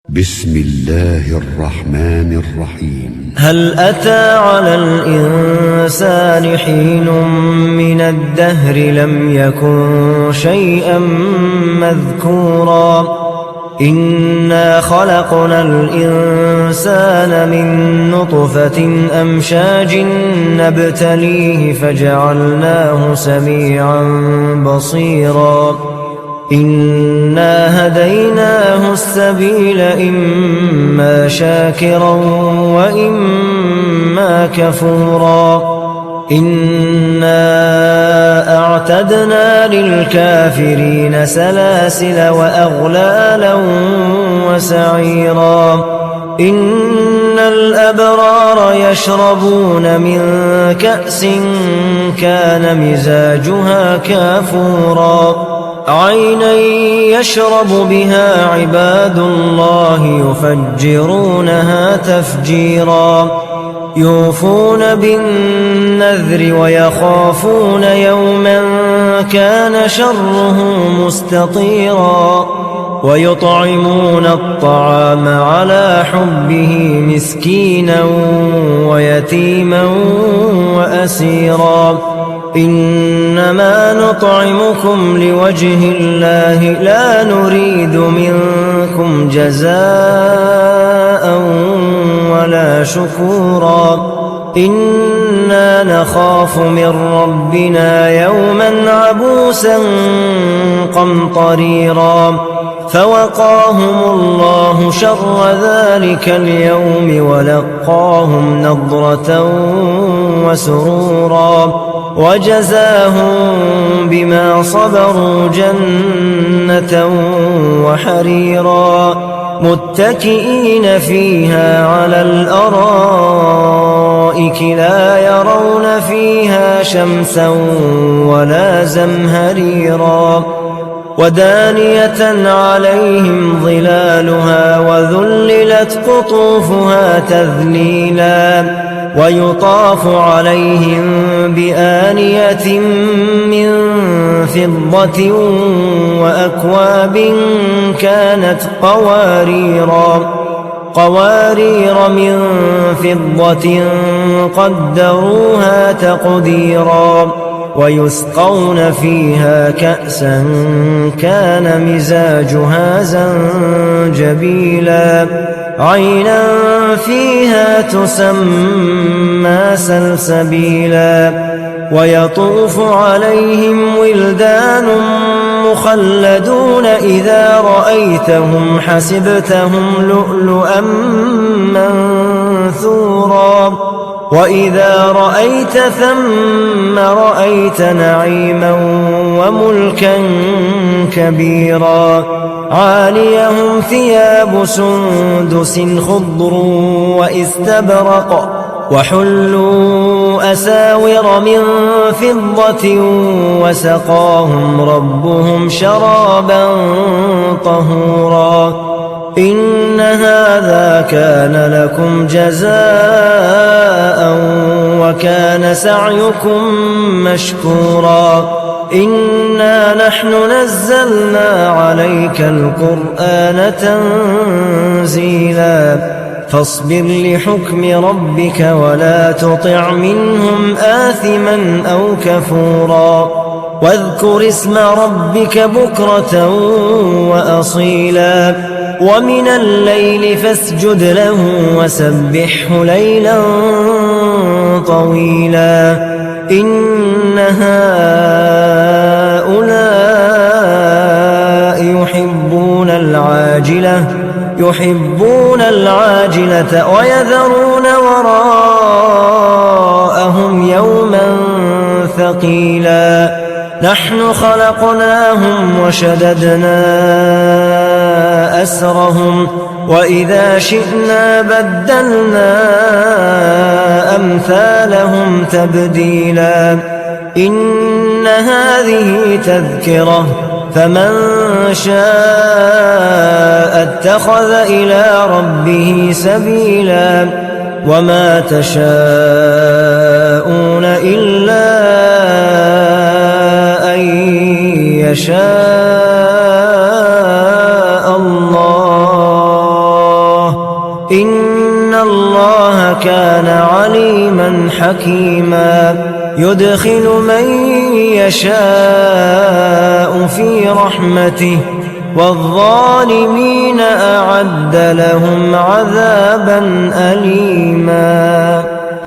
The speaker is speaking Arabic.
بسم الله الرحمن الرحيم. هل أتى على الإنسان حين من الدهر لم يكن شيئا مذكورا إنا خلقنا الإنسان من نطفة أمشاج نبتليه فجعلناه سميعا بصيرا إنا هديناه السبيل إما شاكرا وإما كفورا إنا أعتدنا للكافرين سلاسل وأغلالا وسعيرا إن الأبرار يشربون من كأس كان مزاجها كافورا عينا يشرب بها عباد الله يفجرونها تفجيرا يوفون بالنذر ويخافون يوما كان شره مستطيرا ويطعمون الطعام على حبه مسكينا ويتيما وأسيرا إنما نطعمكم لوجه الله لا نريد منكم جزاء ولا شكورا إنا نخاف من ربنا يوما عبوسا قمطريرا فوقاهم الله شر ذلك اليوم ولقاهم نضرة وسرورا وجزاهم بما صبروا جنة وحريرا متكئين فيها على الأرائك لا يرون فيها شمسا ولا زمهريرا ودانية عليهم ظلالها وذللت قطوفها تذليلا ويطاف عليهم بآنية من فضة وأكواب كانت قوارير من فضة قدروها تقديرا ويسقون فيها كأسا كان مزاجها زنجبيلا عينا فيها تسمى سلسبيلا ويطوف عليهم ولدان مخلدون إذا رأيتهم حسبتهم لؤلؤا منثورا وإذا رأيت ثم رأيت نعيما وملكا كبيرا عاليهم ثياب سندس خضر واستبرق وحلوا أساور من فضة وسقاهم ربهم شرابا طهورا إن هذا كان لكم جزاء وكان سعيكم مشكورا إنا نحن نزلنا عليك القرآن تنزيلا فاصبر لحكم ربك ولا تطع منهم آثما أو كفورا واذكر اسم ربك بكرة وأصيلا ومن الليل فاسجد له وسبحه ليلا طويلا إن هؤلاء يحبون العاجلة ويذرون وراءهم يوما ثقيلا نحن خلقناهم وشددنا أسرهم وإذا شئنا بدلنا أمثالهم تبديلا إن هذه تذكرة فمن شاء اتخذ إلى ربه سبيلا وما تشاءون إلا أن يشاء الله إن الله كان عليما حكيما يدخل من يشاء في رحمته والظالمين أعد لهم عذابا أليما